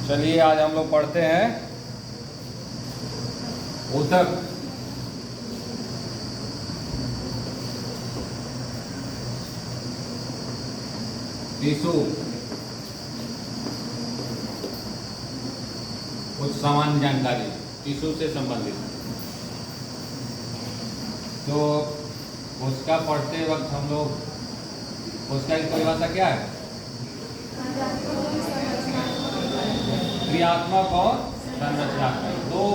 चलिए आज हम लोग पढ़ते हैं ऊतक। टिश्यू, कुछ सामान्य जानकारी टिश्यू से संबंधित। तो उसका पढ़ते वक्त हम लोग उसका एक परिभाषा क्या है? क्रियात्मक और संरचनात्मक, दो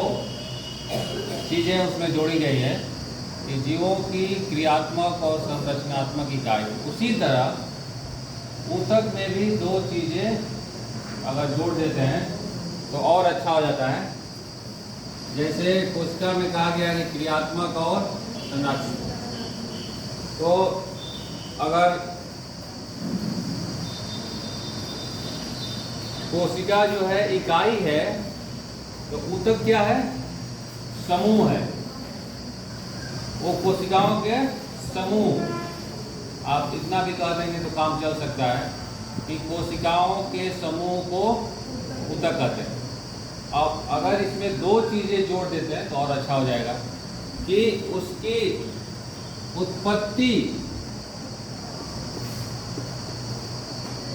चीज़ें उसमें जोड़ी गई है कि जीवों की क्रियात्मक और संरचनात्मक इकाई। उसी तरह ऊतक में भी दो चीज़ें अगर जोड़ देते हैं तो और अच्छा हो जाता है। जैसे कोशिका में कहा गया है कि क्रियात्मक और संरचनात्मक, तो अगर कोशिका जो है इकाई है तो ऊतक क्या है? समूह है। वो कोशिकाओं के समूह, आप इतना भी कह देंगे तो काम चल सकता है कि कोशिकाओं के समूह को ऊतक कहते हैं। अब अगर इसमें दो चीज़ें जोड़ देते हैं तो और अच्छा हो जाएगा कि उसकी उत्पत्ति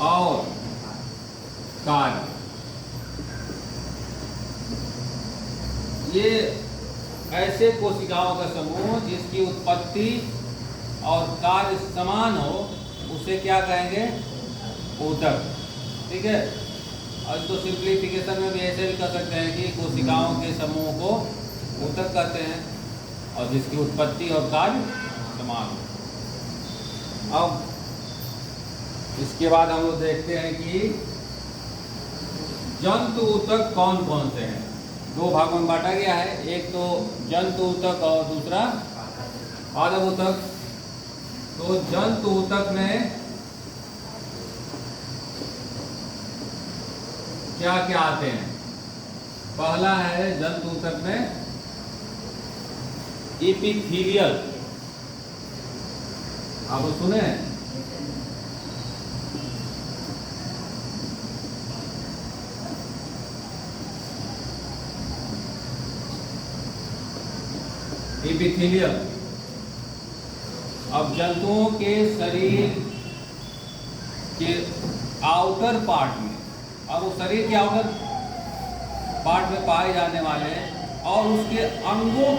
और कार्य, ये ऐसे कोशिकाओं का समूह जिसकी उत्पत्ति और कार्य समान हो उसे क्या कहेंगे? ऊतक। ठीक है। और इसको सिंप्लीफिकेशन में भी ऐसे भी कर सकते हैं कि कोशिकाओं के समूह को ऊतक कहते हैं और जिसकी उत्पत्ति और कार्य समान हो। अब इसके बाद हम लोग देखते हैं कि जंतु ऊतक कौन कौन से हैं। दो भागों में बांटा गया है, एक तो जंतु ऊतक और दूसरा पादप ऊतक। तो जंतु ऊतक में क्या क्या आते हैं? पहला है जंतु ऊतक में एपिथेलियल। आप सुने? एपिथेलियल। अब जंतुओं के शरीर के आउटर पार्ट में, अब वो शरीर के आउटर पार्ट में पाए जाने वाले और उसके अंगों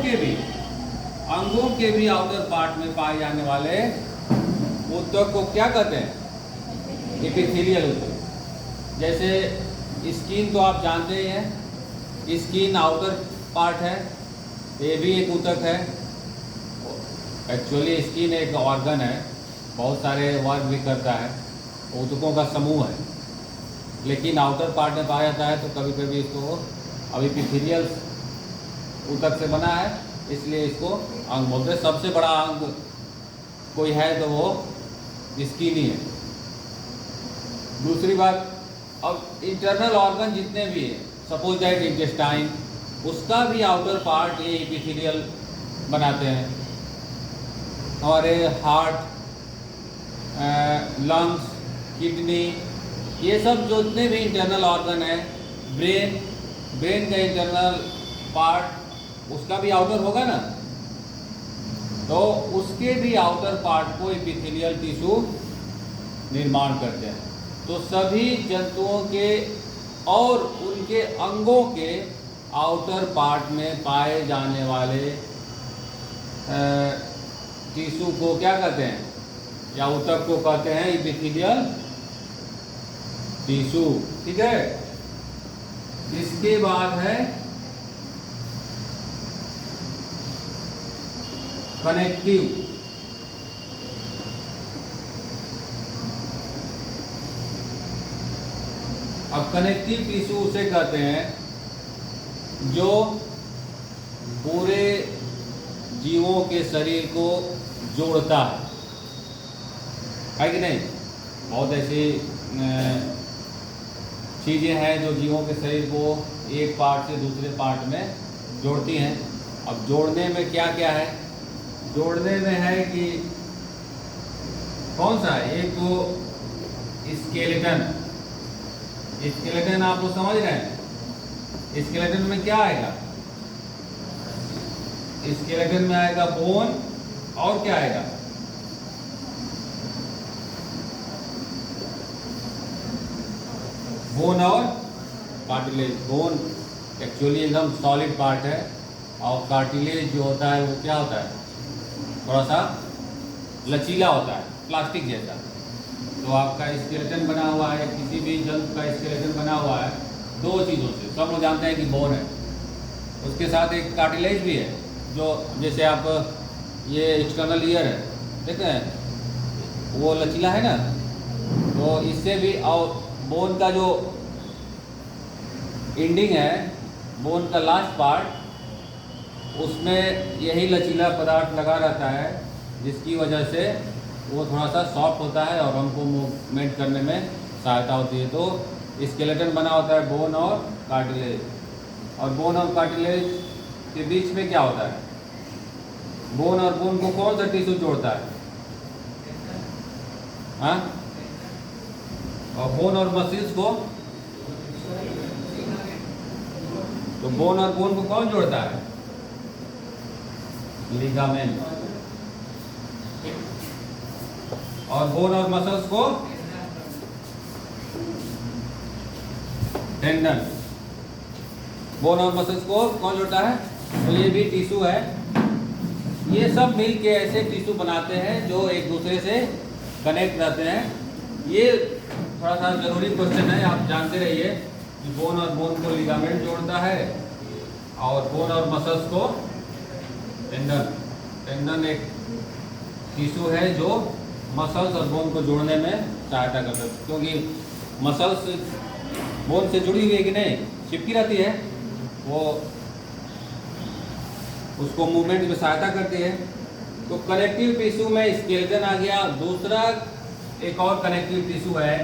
के भी आउटर पार्ट में पाए जाने वाले ऊतक को क्या कहते हैं? एपिथेलियल ऊतक। जैसे स्किन तो आप जानते ही हैं, स्किन आउटर पार्ट है, ये भी एक ऊतक है। एक्चुअली स्किन एक ऑर्गन है, बहुत सारे वर्क भी करता है, ऊतकों का समूह है, लेकिन आउटर पार्ट में पाया जाता है तो कभी कभी इसको अभी एपिथेलियल ऊतक से बना है इसलिए इसको अंग बोलते हैं। सबसे बड़ा अंग कोई है तो वो स्किन ही है। दूसरी बात, अब इंटरनल ऑर्गन जितने भी है, सपोज दैट इंटेस्टाइन, उसका भी आउटर पार्ट ये एपिथेलियल बनाते हैं। हमारे हार्ट, लंग्स, किडनी, ये सब जितने भी इंटरनल ऑर्गन है, ब्रेन का इंटरनल पार्ट उसका भी आउटर होगा ना, तो उसके भी आउटर पार्ट को एपिथेलियल टिश्यू निर्माण करते हैं। तो सभी जंतुओं के और उनके अंगों के आउटर पार्ट में पाए जाने वाले टिश्यू को क्या कहते हैं, या ऊतक को कहते हैं एपिथेलियल टिश्यू। ठीक है। इसके बाद है कनेक्टिव। अब कनेक्टिव टिश्यू उसे कहते हैं जो पूरे जीवों के शरीर को जोड़ता है कि नहीं? बहुत ऐसी चीज़ें हैं जो जीवों के शरीर को एक पार्ट से दूसरे पार्ट में जोड़ती हैं। अब जोड़ने में क्या क्या है? जोड़ने में है कि कौन सा है? एक तो स्केलेटन, स्केलेटन आप लोग समझ रहे हैं? स्केलेटन में क्या आएगा? स्केलेटन में आएगा बोन और क्या आएगा? बोन और कार्टिलेज। बोन एक्चुअली एकदम सॉलिड पार्ट है और कार्टिलेज जो होता है वो क्या होता है? थोड़ा सा लचीला होता है, प्लास्टिक जैसा। तो आपका स्केलेटन बना हुआ है, किसी भी जंतु का स्केलेटन बना हुआ है दो चीज़ों से। सब लोग जानते हैं कि बोन है, उसके साथ एक कार्टिलेज भी है, जो जैसे आप ये एक्सटर्नल ईयर है, देख रहे हैं, वो लचीला है ना, तो इससे भी। और बोन का जो एंडिंग है, बोन का लास्ट पार्ट, उसमें यही लचीला पदार्थ लगा रहता है, जिसकी वजह से वो थोड़ा सा सॉफ्ट होता है और हमको मूवमेंट करने में सहायता होती है। तो स्केलेटन बना होता है बोन और कार्टिलेज। और बोन और कार्टिलेज के बीच में क्या होता है? बोन और बोन को कौन सा टिश्यू जोड़ता है? हाँ? और बोन और मसल्स को, तो बोन और बोन को कौन जोड़ता है? लिगामेंट। और बोन और मसल्स को टेंडन। बोन और मसल्स को कौन जोड़ता है? तो ये भी टिश्यू है। ये सब मिल के ऐसे टिश्यू बनाते हैं जो एक दूसरे से कनेक्ट रहते हैं। ये थोड़ा सा जरूरी क्वेश्चन है, आप जानते रहिए कि बोन और बोन को लिगामेंट जोड़ता है और बोन और मसल्स को टेंडन। टेंडन एक टिश्यू है जो मसल्स और बोन को जोड़ने में सहायता करता है, क्योंकि मसल्स बोन से जुड़ी हुई है कि नहीं, चिपकी रहती है, वो उसको मूवमेंट में सहायता करती है। तो कनेक्टिव टिश्यू में स्केलेटन आ गया। दूसरा एक और कनेक्टिव टिश्यू है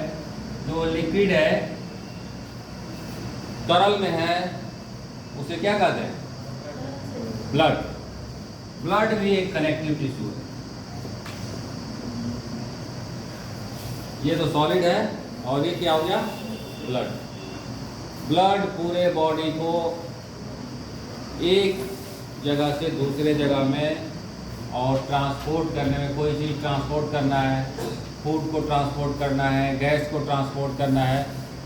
जो लिक्विड है, तरल में है, उसे क्या कहते हैं? ब्लड। ब्लड भी एक कनेक्टिव टिश्यू है। ये तो सॉलिड है और ये क्या हो गया? ब्लड। ब्लड पूरे बॉडी को एक जगह से दूसरे जगह में और ट्रांसपोर्ट करने में, कोई चीज़ ट्रांसपोर्ट करना है, फूड को ट्रांसपोर्ट करना है, गैस को ट्रांसपोर्ट करना है,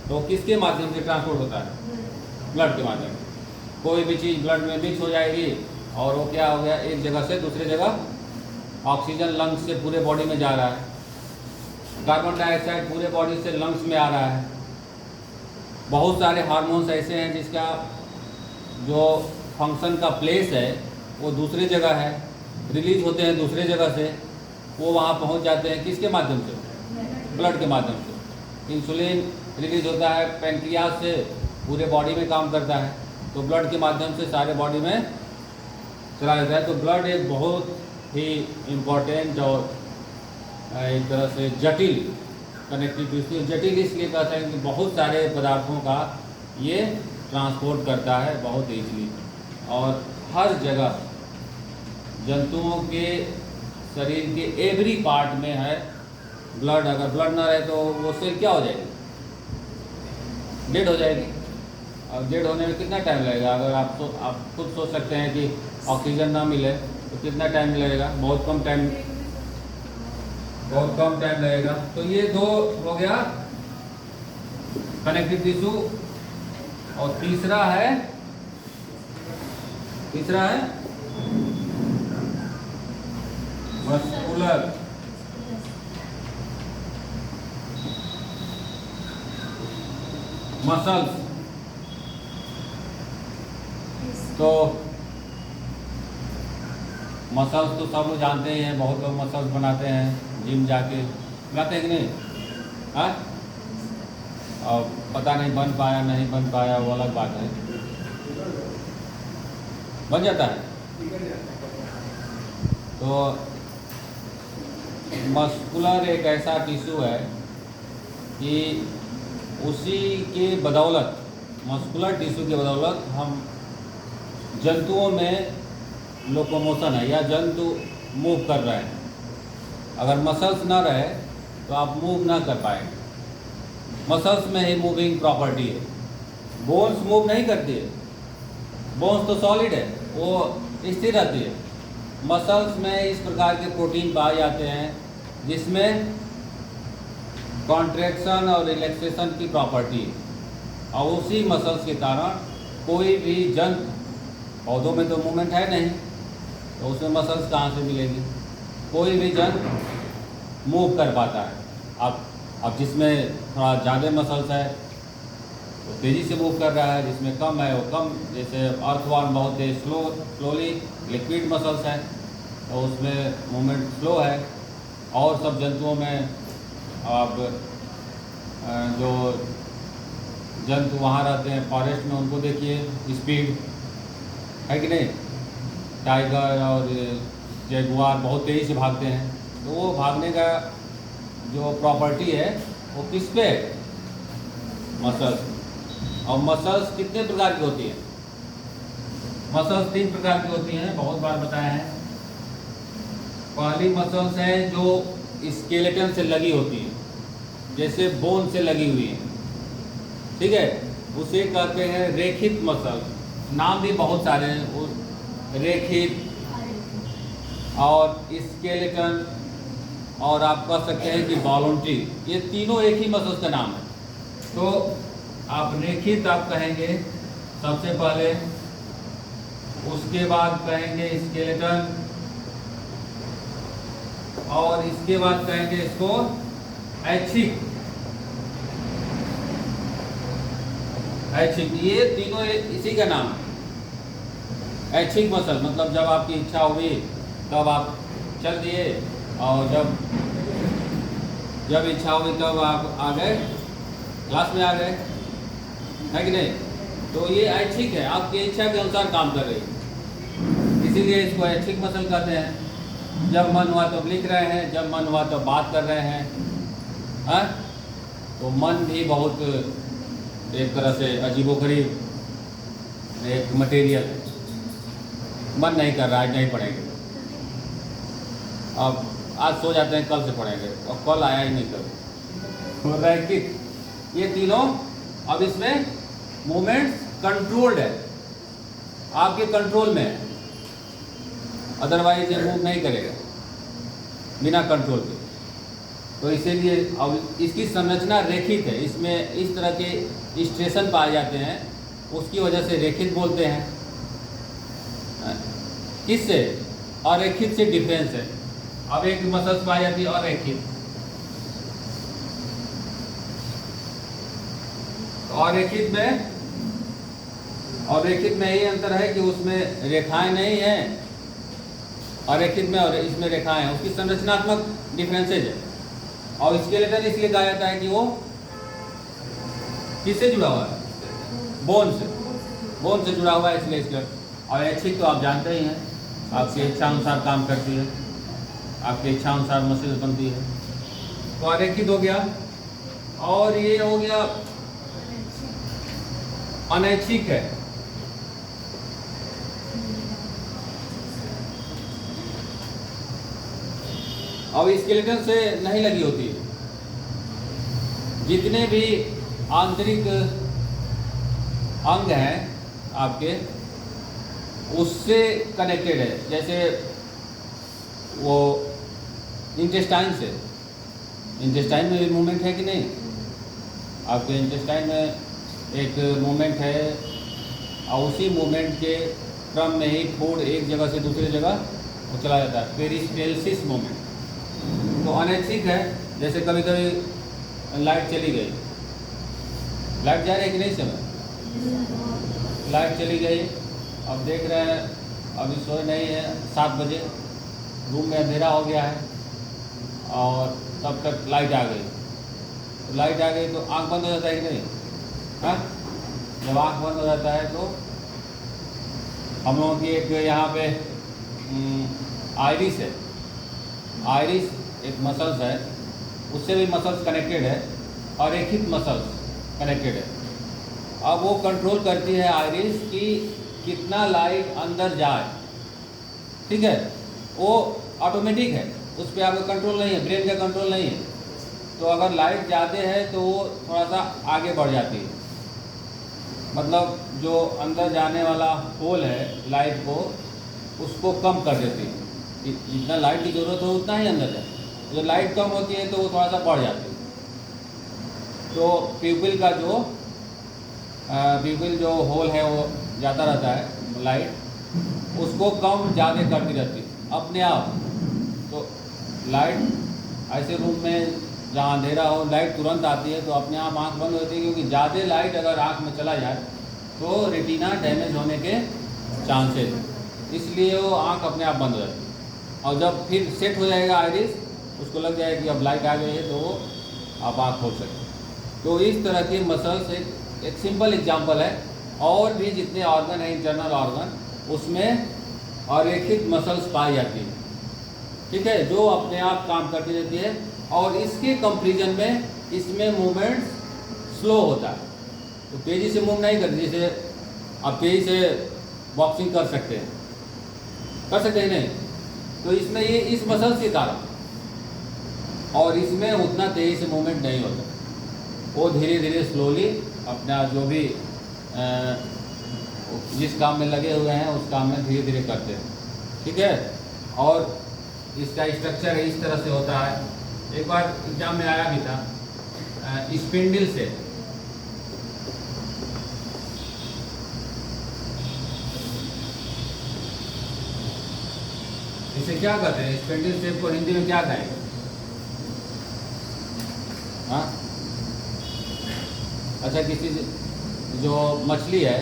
तो किसके माध्यम से ट्रांसपोर्ट होता है? ब्लड के माध्यम से। कोई भी चीज़ ब्लड में मिक्स हो जाएगी और वो क्या हो गया? एक जगह से दूसरे जगह। ऑक्सीजन लंग्स से पूरे बॉडी में जा रहा है, कार्बन डाइऑक्साइड पूरे बॉडी से लंग्स में आ रहा है। बहुत सारे हार्मोन्स ऐसे हैं जिसका जो फंक्शन का प्लेस है वो दूसरी जगह है, रिलीज होते हैं दूसरे जगह से, वो वहाँ पहुँच जाते हैं किसके माध्यम से? ब्लड के माध्यम से। इंसुलिन रिलीज होता है पैंक्रियाज से, पूरे बॉडी में काम करता है, तो ब्लड के माध्यम से सारे बॉडी में चला जाता है। तो ब्लड एक बहुत ही इम्पोर्टेंट और एक तरह से जटिल कनेक्टिव टिश्यू। जटिल इसलिए कहते हैं कि बहुत सारे पदार्थों का ये ट्रांसपोर्ट करता है बहुत ईजली, और हर जगह जंतुओं के शरीर के एवरी पार्ट में है ब्लड। अगर ब्लड ना रहे तो वो सेल क्या हो जाएगी? डेड हो जाएगी। और डेड होने में कितना टाइम लगेगा? अगर आप खुद सोच सकते हैं कि ऑक्सीजन ना मिले तो कितना टाइम लगेगा? बहुत कम टाइम लगेगा। तो ये दो हो गया कनेक्टिव टिश्यू। और तीसरा है मस्कुलर। मसल्स। तो मसल्स तो सब लोग जानते ही हैं, बहुत लोग मसल्स बनाते हैं जिम जाके, बनाते हैं कि नहीं? हाँ, और पता नहीं बन पाया नहीं बन पाया वो अलग बात है, बन जाता है। तो मस्कुलर एक ऐसा टिश्यू है कि उसी के बदौलत, मस्कुलर टिश्यू के बदौलत हम जंतुओं में लोकोमोशन है या जंतु मूव कर रहे हैं। अगर मसल्स ना रहे तो आप मूव ना कर पाएंगे। मसल्स में ही मूविंग प्रॉपर्टी है। बोन्स मूव नहीं करती है, बोन्स तो सॉलिड है, वो स्थिर रहती है। मसल्स में इस प्रकार के प्रोटीन पाए जाते हैं जिसमें कॉन्ट्रैक्शन और रिलैक्सेशन की प्रॉपर्टी है, और उसी मसल्स के कारण कोई भी जंतु, पौधों में तो मूवमेंट है नहीं तो उसमें मसल्स कहाँ से मिलेगी, कोई भी जंतु मूव कर पाता है। अब जिसमें थोड़ा ज़्यादा मसल्स है तो तेज़ी से मूव कर रहा है, जिसमें कम है वो कम, जैसे अर्थवॉर्म बहुत तेज स्लोली लिक्विड मसल्स है तो उसमें मूवमेंट स्लो है। और सब जंतुओं में अब जो जंतु वहाँ रहते हैं फॉरेस्ट में, उनको देखिए स्पीड है कि नहीं, टाइगर और जैगुआर बहुत तेज़ी से भागते हैं, तो वो भागने का जो प्रॉपर्टी है वो किस पे है, मसल्स। और मसल्स कितने प्रकार की होती है, मसल्स 3 प्रकार की होती हैं, बहुत बार बताया है। पहली मसल्स है जो स्केलेटन से लगी होती है, जैसे बोन से लगी हुई है, ठीक है, उसे कहते हैं रेखित मसल। नाम भी बहुत सारे हैं, रेखित और स्केलेटन, और आप कह सकते हैं कि वॉलंटरी, ये तीनों एक ही मसल्स का नाम है। तो आप रेखित आप कहेंगे सबसे पहले, उसके बाद कहेंगे स्केलेटन, और इसके बाद कहेंगे इसको ऐच्छिक। ये तीनों इसी का नाम है ऐच्छिक मसल। मतलब जब आपकी इच्छा हुई तब आप चल दिए, और जब इच्छा हुई तब आप आ गए, क्लास में आ गए, है कि नहीं। तो ये ऐच्छिक है, आपकी इच्छा के अनुसार काम कर रही है, इसीलिए इसको ऐच्छिक मसल कहते हैं। जब मन हुआ तो लिख रहे हैं, जब मन हुआ तो बात कर रहे हैं, हाँ? तो मन भी बहुत एक तरह से अजीबोगरीब एक मटेरियल है। मन नहीं कर रहा है, नहीं पढ़ेंगे, अब आज सो जाते हैं, कल से पढ़ेंगे, और कल आया ही नहीं कल, हो रहा है कि ये तीनों। अब इसमें मूवमेंट्स कंट्रोल्ड है, आपके कंट्रोल में है, अदरवाइज ये मूव नहीं करेगा बिना कंट्रोल के। तो इसीलिए अब इसकी संरचना रेखित है, इसमें इस तरह के स्ट्रेशन पाए जाते हैं, उसकी वजह से रेखित बोलते हैं। किससे? अरेखित से डिफरेंस है। अब एक मसल्स पाई जाती है अरेखित, और रेखित में यही अंतर है कि उसमें रेखाएं नहीं हैं, अरेखित में और इसमें रेखाएं हैं, उसकी संरचनात्मक डिफरेंसेज है। और स्केलेटन इसलिए कहा जाता है कि वो किससे जुड़ा हुआ है, बोन से जुड़ा हुआ है, इसलिए स्केलेटन। और ऐच्छिक तो आप जानते ही हैं, आपकी इच्छा अनुसार काम करती है, आपकी इच्छा अनुसार मसल्स बनती है। तो अरेखित हो गया, और ये हो गया अनैच्छिक है। अब स्केलेटन से नहीं लगी होती है, जितने भी आंतरिक अंग हैं आपके उससे कनेक्टेड है। जैसे वो इंटेस्टाइन से, इंटेस्टाइन में भी मूवमेंट है कि नहीं, आपके इंटेस्टाइन में एक मूवमेंट है, और उसी मूवमेंट के क्रम में ही फूड एक जगह से दूसरी जगह वो चला जाता है, पेरिस्टेल्सिस मूवमेंट। तो अनैच्छिक है, जैसे कभी कभी लाइट चली गई, लाइट जा रही है कि नहीं समय, लाइट चली गई, अब देख रहे हैं अभी सोए नहीं है, 7 बजे, रूम में अंधेरा हो गया है, और तब तक लाइट आ गई। तो लाइट आ गई तो आंख बंद हो जाता है कि नहीं, हाँ? जब आंख बंद हो जाता है तो हम लोगों की एक यहाँ पे आइरिस है, आइरिस एक मसल्स है, उससे भी मसल्स कनेक्टेड है, और रेखित मसल्स कनेक्टेड है। अब वो कंट्रोल करती है आइरिस की कितना लाइट अंदर जाए, ठीक है, वो ऑटोमेटिक है, उस पर आपका कंट्रोल नहीं है, ब्रेन का कंट्रोल नहीं है। तो अगर लाइट ज़्यादा है तो वो थोड़ा सा आगे बढ़ जाती है, मतलब जो अंदर जाने वाला होल है लाइट को, उसको कम कर देती है। जितना लाइट की ज़रूरत हो उतना ही अंदर जाए। जब लाइट कम होती है तो वो थोड़ा सा बढ़ जाती है। तो प्यूपिल का जो प्यूपिल जो होल है वो जाता रहता है लाइट, उसको कम ज़्यादा करती रहती है अपने आप। तो लाइट ऐसे रूम में जहाँ अंधेरा हो लाइट तुरंत आती है तो अपने आप आँख बंद होती है, क्योंकि ज़्यादा लाइट अगर आँख में चला जाए तो रेटिना डैमेज होने के चांसेस, इसलिए वो आँख अपने आप बंद हो जाती है। और जब फिर सेट हो जाएगा आइरिस, उसको लग जाएगा कि अब लाइट आ गई है, तो वो आप आँख खोल सकते हैं। तो इस तरह के मसल्स एक सिंपल एग्जांपल है। और भी जितने ऑर्गन हैं इंटरनल ऑर्गन, उसमें अरेखित मसल्स पाई जाती है, ठीक है, जो अपने आप काम करती रहती है। और इसके कंपैरिजन में इसमें मूवमेंट्स स्लो होता है, तो तेज़ी से मूव नहीं करती। जैसे आप तेज़ी से बॉक्सिंग कर सकते हैं नहीं, तो इसमें ये इस मसल्स के कारण, और इसमें उतना तेज़ी से मूवमेंट नहीं होता। वो धीरे धीरे स्लोली अपना जो भी जिस काम में लगे हुए हैं उस काम में धीरे धीरे करते हैं, ठीक है। और इसका स्ट्रक्चर इस तरह से होता है। एक बार एग्जाम में आया भी था, स्पिंडल से इसे क्या कहते हैं, स्पिंडल शेप को हिंदी में क्या कहेंगे? हाँ, अच्छा, किसी जो मछली है,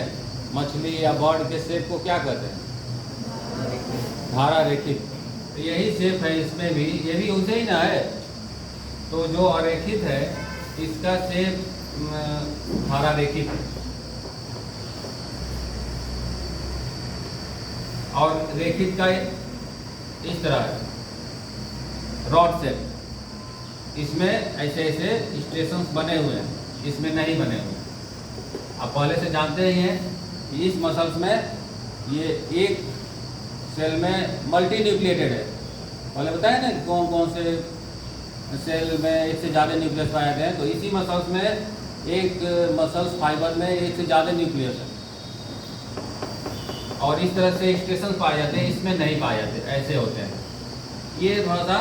मछली या बर्ड के शेप को क्या कहते हैं? धारा रेखित। तो यही शेप है इसमें भी, ये भी उसे ही ना है। तो जो अरेखित है इसका शेप धारा रेखित है, और रेखित का इस तरह है रॉड शेप। इसमें ऐसे ऐसे स्टेशंस बने हुए हैं, इसमें नहीं बने हुए। आप पहले से जानते ही हैं कि इस मसल्स में ये एक सेल में मल्टी न्यूक्लिएटेड है। पहले बताया ना कौन कौन से सेल में एक से ज़्यादा न्यूक्लियस पाए जाते हैं। तो इसी मसल्स में एक मसल्स फाइबर में एक से ज़्यादा न्यूक्लियस है, और इस तरह से स्टेशन पाए जाते हैं, इसमें नहीं पाए जाते, ऐसे होते हैं। ये थोड़ा सा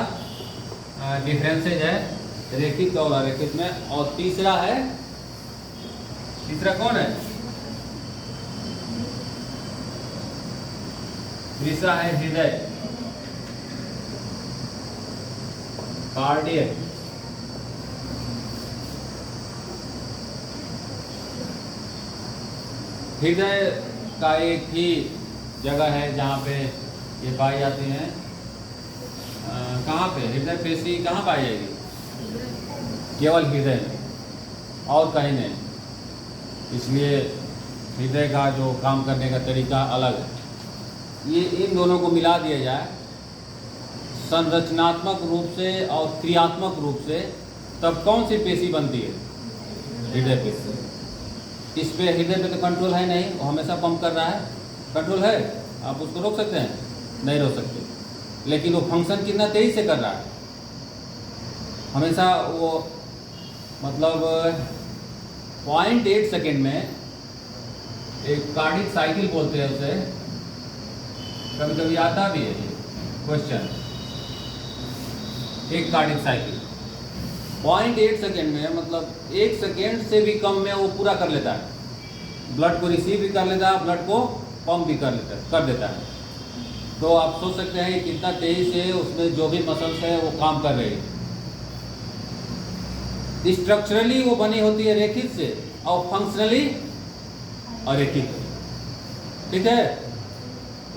डिफरेंसेज है रेखित और अरेखित में। और तीसरा कौन है? तीसरा है हृदय, कार्डियक। हृदय का एक ही जगह है जहाँ पे ये पाई जाती हैं। कहाँ पे हृदय पेशी कहाँ पाई जाएगी? केवल हृदय में, और कहीं नहीं। इसलिए हृदय का जो काम करने का तरीका अलग है। ये इन दोनों को मिला दिया जाए संरचनात्मक रूप से और क्रियात्मक रूप से, तब कौन सी पेशी बनती है? हृदय पेशी। इस पे हृदय पे तो कंट्रोल है नहीं, वो हमेशा पंप कर रहा है। कंट्रोल है, आप उसको रोक सकते हैं? नहीं रोक सकते। लेकिन वो फंक्शन कितना तेजी से कर रहा है, हमेशा वो मतलब 0.8 सेकेंड में एक कार्डिक साइकिल बोलते हैं उसे, कभी कभी आता भी है ये क्वेश्चन। एक कार्डिक साइकिल 0.8 सेकेंड में, मतलब 1 सेकेंड से भी कम में वो पूरा कर लेता है। ब्लड को रिसीव भी कर लेता है, ब्लड को पंप भी कर देता है। तो आप सोच सकते हैं कि कितना तेजी से उसमें जो भी मसल्स है वो काम कर रही है। स्ट्रक्चरली वो बनी होती है रेखित से, और फंक्शनली अरेखित, ठीक है।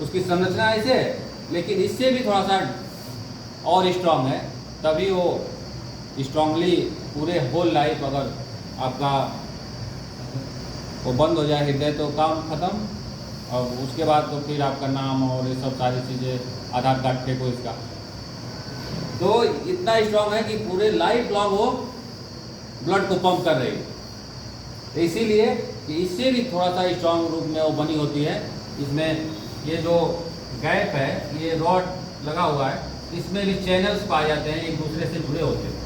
उसकी संरचना ऐसे है, लेकिन इससे भी थोड़ा सा और स्ट्रांग है, तभी वो स्ट्रांगली पूरे होल लाइफ अगर आपका वो बंद हो जाए हृदय तो काम खत्म, और उसके बाद तो फिर आपका नाम और ये सब सारी चीज़ें, आधार कार्ड फेंको इसका। तो इतना स्ट्रांग है कि पूरे लाइफ लॉन्ग वो ब्लड को पंप कर रही है। तो इसीलिए कि इससे भी थोड़ा सा स्ट्रांग रूप में वो बनी होती है। इसमें ये जो गैप है, ये रॉड लगा हुआ है, इसमें भी चैनल्स पाए जाते हैं, एक दूसरे से जुड़े होते हैं।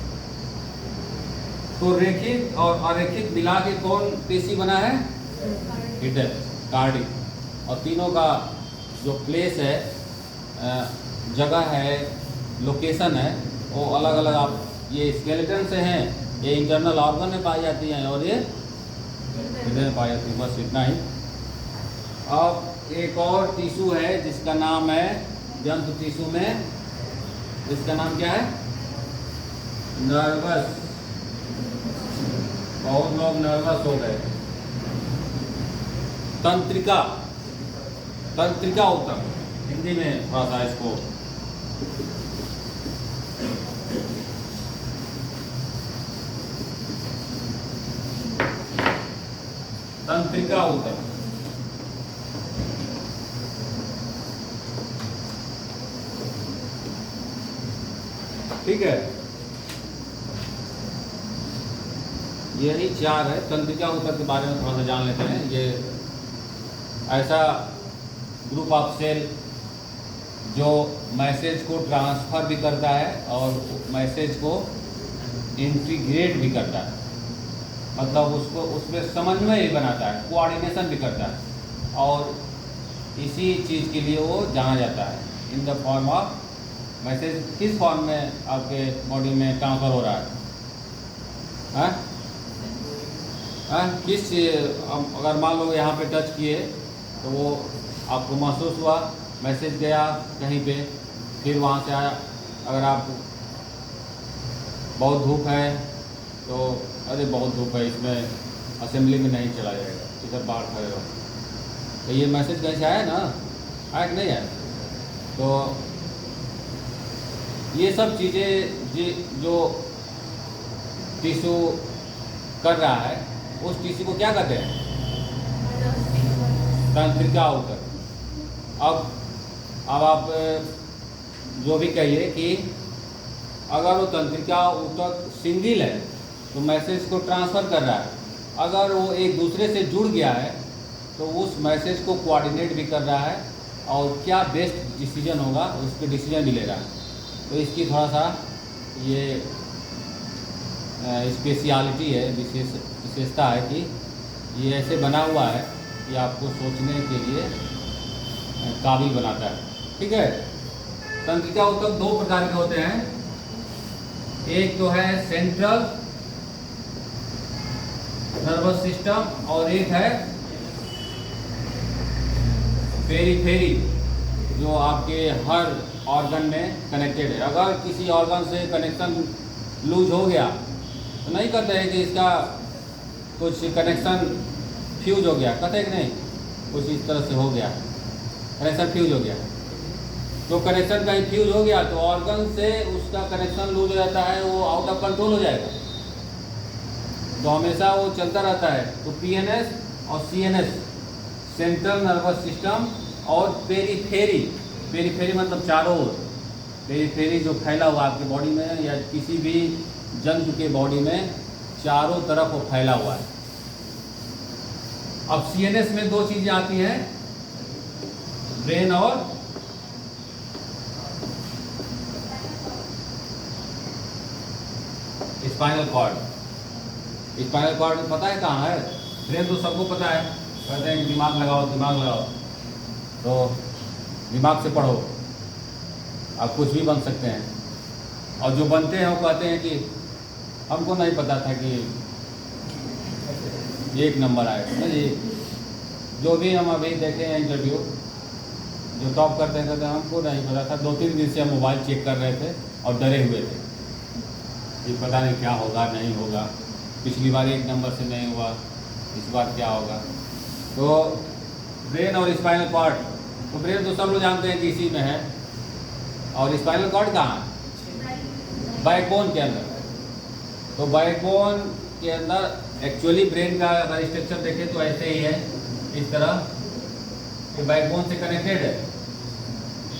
तो रेखिक और अरेखिक मिला के कौन पेशी बना है? Hidden cardiac. और तीनों का जो प्लेस है, जगह है, लोकेशन है, वो अलग अलग। आप ये स्केलेटन से हैं, ये इंटरनल ऑर्गन में पाई जाती हैं और ये हृदय में पाई जाती है। बस इतना ही। अब एक और टिश्यू है जिसका नाम है जंतु टिश्यू में, इसका नाम क्या है? नर्वस। बहुत लोग नर्वस हो गए। तंत्रिका, तंत्रिका ऊतक, हिंदी में थोड़ा सा इसको तंत्रिका ऊतक। ठीक है, यही चार है। तंत्रिका ऊतक के बारे में थोड़ा सा जान लेते हैं। ये ऐसा ग्रुप ऑफ सेल जो मैसेज को ट्रांसफ़र भी करता है और मैसेज को इंटीग्रेट भी करता है, मतलब उसको उसमें समन्वय भी बनाता है, कोऑर्डिनेशन भी करता है। और इसी चीज़ के लिए वो जाना जाता है in the form of message. किस फॉर्म में आपके बॉडी में ट्रांसफ़र हो रहा है? किस, अगर मान लो यहाँ पे टच किए तो वो आपको महसूस हुआ, मैसेज गया कहीं पे, फिर वहाँ से आया। अगर आप बहुत धूप है तो अरे बहुत धूप है, इसमें असेंबली में नहीं चला जाएगा, इधर बाहर खड़े हो, तो ये मैसेज कहीं से आया ना? आया कि नहीं आया? तो ये सब चीज़ें जो टिश्यू कर रहा है, उस टिश्यू को क्या कहते हैं? तंत्रिका ऊतक। अब आप जो भी कहिए कि अगर वो तंत्रिका ऊतक सिंगल है तो मैसेज को ट्रांसफ़र कर रहा है, अगर वो एक दूसरे से जुड़ गया है तो उस मैसेज को कोऑर्डिनेट भी कर रहा है और क्या बेस्ट डिसीजन होगा उस पर डिसीजन भी ले रहा है। तो इसकी थोड़ा सा ये स्पेशलिटी है, विशेषता है कि ये ऐसे बना हुआ है कि आपको सोचने के लिए काबिल बनाता है। ठीक है, तंत्रिका ऊतक दो प्रकार के होते हैं। एक तो है सेंट्रल नर्वस सिस्टम और एक है पेरीफेरी, जो आपके हर ऑर्गन में कनेक्टेड है। अगर किसी ऑर्गन से कनेक्शन लूज हो गया तो नहीं कहते हैं कि इसका कुछ कनेक्शन फ्यूज हो गया, कहते हैं कि नहीं, कुछ इस तरह से हो गया, कनेक्शन फ्यूज हो गया। तो कनेक्शन कहीं फ्यूज हो गया तो ऑर्गन से उसका कनेक्शन लूज हो जाता है, वो आउट ऑफ कंट्रोल हो जाएगा, तो हमेशा वो चलता रहता है। तो पीएनएस और सीएनएस, सेंट्रल नर्वस सिस्टम, और पेरीफेरी, पेरीफेरी मतलब चारों ओर, पेरीफेरी जो फैला हुआ आपके बॉडी में या किसी भी जंतु के बॉडी में चारों तरफ वो फैला हुआ है। अब सीएनएस में दो चीज़ें आती हैं, ब्रेन और स्पाइनल कॉर्ड। स्पाइनल कॉर्ड पता है कहाँ है? ब्रेन तो सबको पता है, कहते हैं कि दिमाग लगाओ दिमाग लगाओ, तो दिमाग से पढ़ो, आप कुछ भी बन सकते हैं। और जो बनते हैं वो कहते हैं कि हमको नहीं पता था कि 1 नंबर आएगा। नहीं, जो भी हम अभी देखे हैं इंटरव्यू, जो टॉप करते हैं कहते हैं हमको नहीं पता था, 2-3 दिन से हम मोबाइल चेक कर रहे थे और डरे हुए थे कि पता नहीं क्या होगा नहीं होगा, पिछली बार 1 नंबर से नहीं हुआ, इस बार क्या होगा। तो ब्रेन और स्पाइनल कॉर्ड, तो ब्रेन तो सब लोग जानते हैं कि इसी में है, और स्पाइनल कॉर्ड कहाँ है? बैकबोन के अंदर। तो बैकबोन के अंदर एक्चुअली ब्रेन का अगर स्ट्रक्चर देखें तो ऐसे ही है, इस तरह, ये बैकबोन से कनेक्टेड है।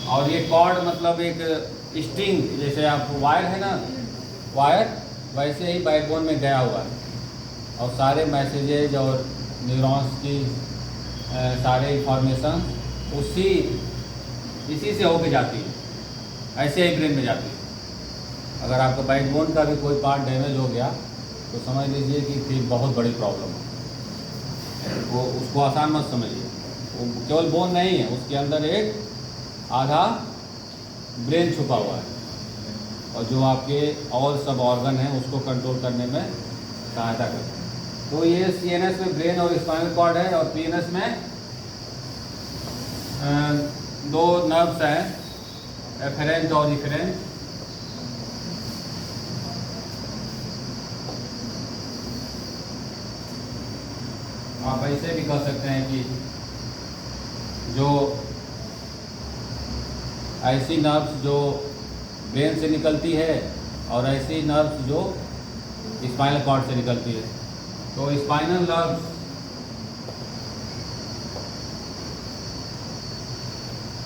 और ये कॉर्ड मतलब एक स्ट्रिंग, जैसे आप वायर है ना, वायर, वैसे ही बैकबोन में गया हुआ है, और सारे मैसेजेज और न्यूरॉन्स की सारे इंफॉर्मेशन इसी से होके जाती है, ऐसे ही ब्रेन में जाती है। अगर आपका बैकबोन का भी कोई पार्ट डैमेज हो गया तो तो समझ लीजिए कि फिर बहुत बड़ी प्रॉब्लम है। वो उसको आसान मत समझिए, वो केवल बोन नहीं है, उसके अंदर एक आधा ब्रेन छुपा हुआ है, और जो आपके और सब ऑर्गन हैं उसको कंट्रोल करने में सहायता करता है। तो ये सीएनएस में ब्रेन और स्पाइनल कॉर्ड है, और पीएनएस में दो नर्व्स हैं, एफेरेंट और इफेरेंट। आप ऐसे भी कह सकते हैं कि जो ऐसी नर्व्स जो ब्रेन से निकलती है और ऐसी नर्व्स जो स्पाइनल कॉर्ड से निकलती है। तो स्पाइनल नर्व्स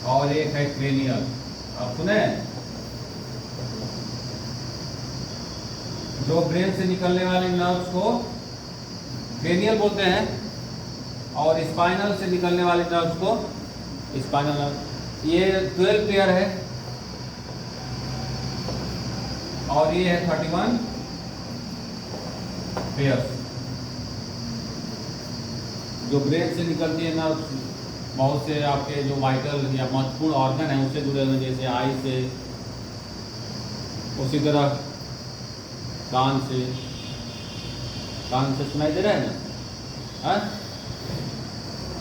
और एक है क्रेनियल। आप सुने, जो ब्रेन से निकलने वाले नर्व्स को क्रेनियल बोलते हैं, और स्पाइनल से निकलने वाले नर्व्स को स्पाइनल नर्व। ये 12 पेयर है, और ये है 31 पेयर। जो ब्रेन से निकलती है नर्व्स, बहुत से आपके जो वाइटल या महत्वपूर्ण ऑर्गन है उससे जुड़े हुए, जैसे आई से, उसी तरह कान से सुनाई दे रहा है ना, हाँ,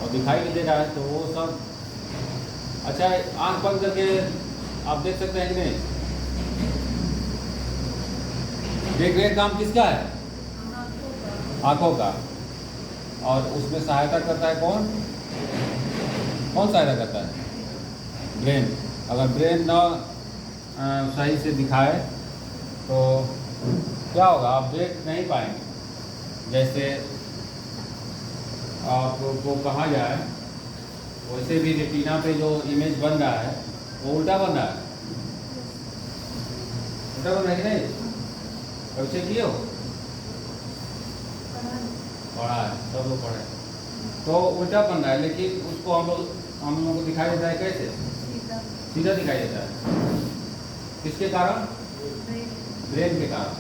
और दिखाई भी दे रहा है, तो वो सब। अच्छा, आंख बंद करके आप देख सकते हैं कि नहीं? देख रहे काम किसका है? आंखों का। और उसमें सहायता करता है कौन सहायता करता है? ब्रेन। अगर ब्रेन ना सही से दिखाए तो क्या होगा? आप देख नहीं पाएंगे। जैसे आपको कहा जाए, वैसे भी रेटिना पे जो इमेज बन रहा है वो उल्टा बन रहा है। उल्टा बन रहा है कि नहीं? कब किए हो? पढ़ा है, सब लोग पढ़े। तो उल्टा बन रहा है, लेकिन उसको हम लोगों को दिखाई देता है कैसे? सीधा दिखाई देता है। किसके कारण? ब्रेन के कारण।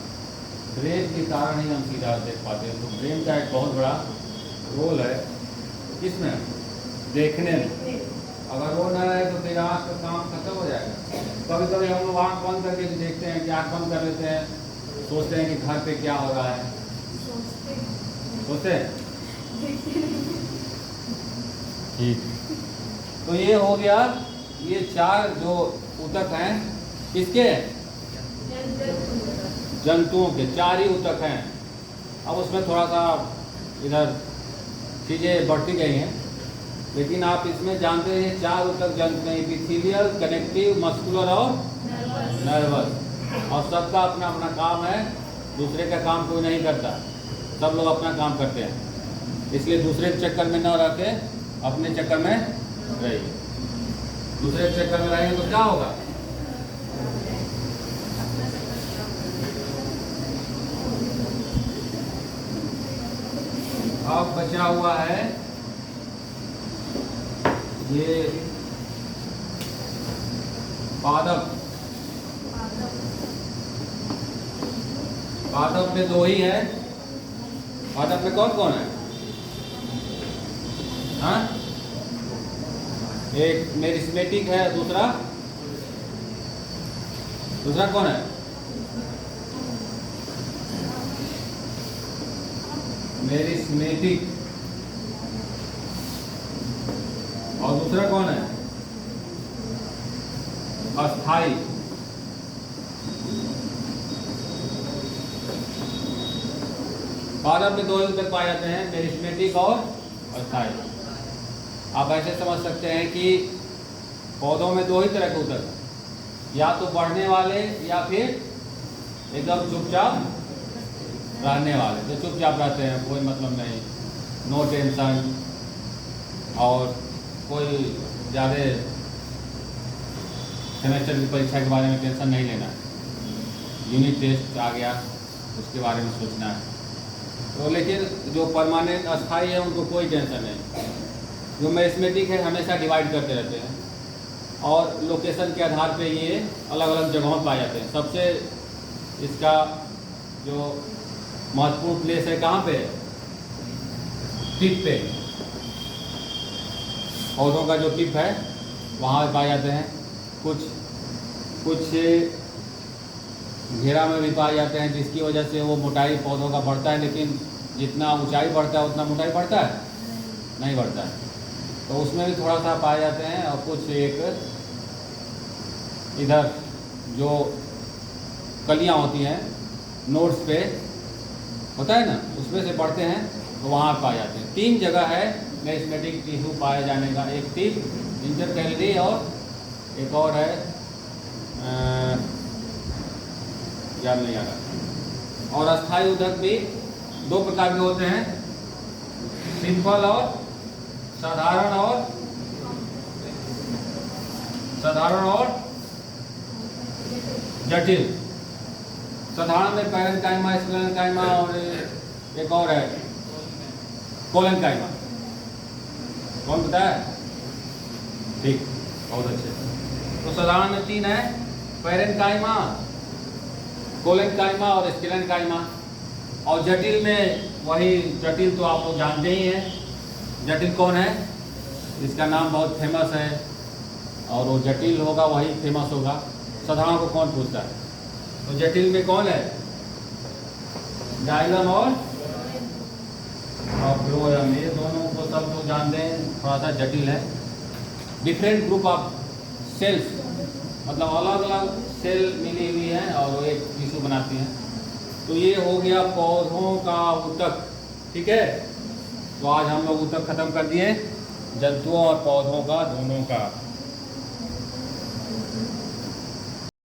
ब्रेन के कारण ही हम सीधा देख पाते हैं। तो ब्रेन का एक बहुत बड़ा रोल है किसमें? देखने में। अगर वो ना रहे तो फिर आँख का काम खत्म हो जाएगा। कभी कभी हम लोग आँख बंद करके देखते हैं कि आँख बंद कर लेते हैं, सोचते हैं कि घर पे क्या हो रहा है, सोचते हैं। ठीक, तो ये हो गया। ये 4 जो ऊतक हैं किसके? जंतुओं के 4 ही ऊतक हैं। अब उसमें थोड़ा सा इधर चीज़ें बढ़ती गई हैं, लेकिन आप इसमें जानते हैं 4 ऊतक जंतु हैं: एपिथेलियल, कनेक्टिव, मस्कुलर और नर्वस। और सबका अपना अपना काम है, दूसरे का काम कोई नहीं करता, सब लोग अपना काम करते हैं। इसलिए दूसरे के चक्कर में न रह के अपने चक्कर में रहिए। दूसरे के चक्कर में रहेंगे तो क्या होगा? अब बचा हुआ है ये पादप। पादप में 2 ही है। पादप में कौन कौन है? हाँ, एक मेरिस्मेटिक है, दूसरा कौन है? मेरिस्मेटिक। और दूसरा कौन है? अस्थाई। पादप में 2 ही ऊतक पाए जाते हैं, मेरिस्मेटिक और अस्थाई। आप ऐसे समझ सकते हैं कि पौधों में 2 ही तरह के ऊतक, या तो बढ़ने वाले या फिर एकदम चुपचाप रहने वाले। तो चुपचाप रहते हैं, कोई मतलब नहीं, नो टेंशन, और कोई ज़्यादा सेमेस्टर की परीक्षा के बारे में टेंशन नहीं लेना है। यूनिट टेस्ट आ गया उसके बारे में सोचना है। तो लेकिन जो परमानेंट अस्थाई है उनको कोई टेंशन नहीं। जो मेरिस्मेटिक है हमेशा डिवाइड करते रहते हैं, और लोकेशन के आधार पे ये अलग अलग जगहों पर पाए जाते हैं। सबसे इसका जो महत्वपूर्ण प्लेस है कहाँ पे, टिप पे, पौधों का जो टिप है वहाँ पाए जाते हैं। कुछ घेरा में भी पाए जाते हैं, जिसकी वजह से वो मोटाई पौधों का बढ़ता है, लेकिन जितना ऊंचाई बढ़ता है उतना मोटाई बढ़ता है नहीं बढ़ता है, तो उसमें भी थोड़ा सा पाए जाते हैं। और कुछ एक इधर जो कलियाँ होती हैं नोड्स पे होता है ना, उसमें से बढ़ते हैं तो वहाँ पाए जाते हैं। 3 जगह है मेरिस्टेमेटिक टिश्यू पाए जाने का, एक टिप, इंटरकैलरी और एक और है याद नहीं आ रहा। और अस्थायी उदक भी 2 प्रकार के होते हैं, सिंपल और साधारण और जटिल। साधारण में पैरेन्काइमा, स्क्लेरेन्काइमा और एक और है कोलेन्काइमा। कौन पता है? ठीक, बहुत अच्छे। तो साधारण में 3 है, पैरेन्काइमा, कोलेन्काइमा और स्क्लेरेन्काइमा। और जटिल में वही, जटिल तो आप लोग जानते ही हैं। जटिल कौन है? इसका नाम बहुत फेमस है और वो जटिल होगा वही फेमस होगा। साधारण को कौन पूछता है? तो जटिल में कौन है? जाइलम और फ्लोएम, ये दोनों को सब लोग जानते हैं, थोड़ा सा जटिल है। डिफरेंट ग्रुप ऑफ सेल्स, मतलब अलग अलग सेल मिली हुई हैं और वो एक टिश्यू बनाती हैं। तो ये हो गया पौधों का ऊतक, ठीक है। तो आज हम लोग ऊतक खत्म कर दिए, जंतुओं और पौधों का दोनों का।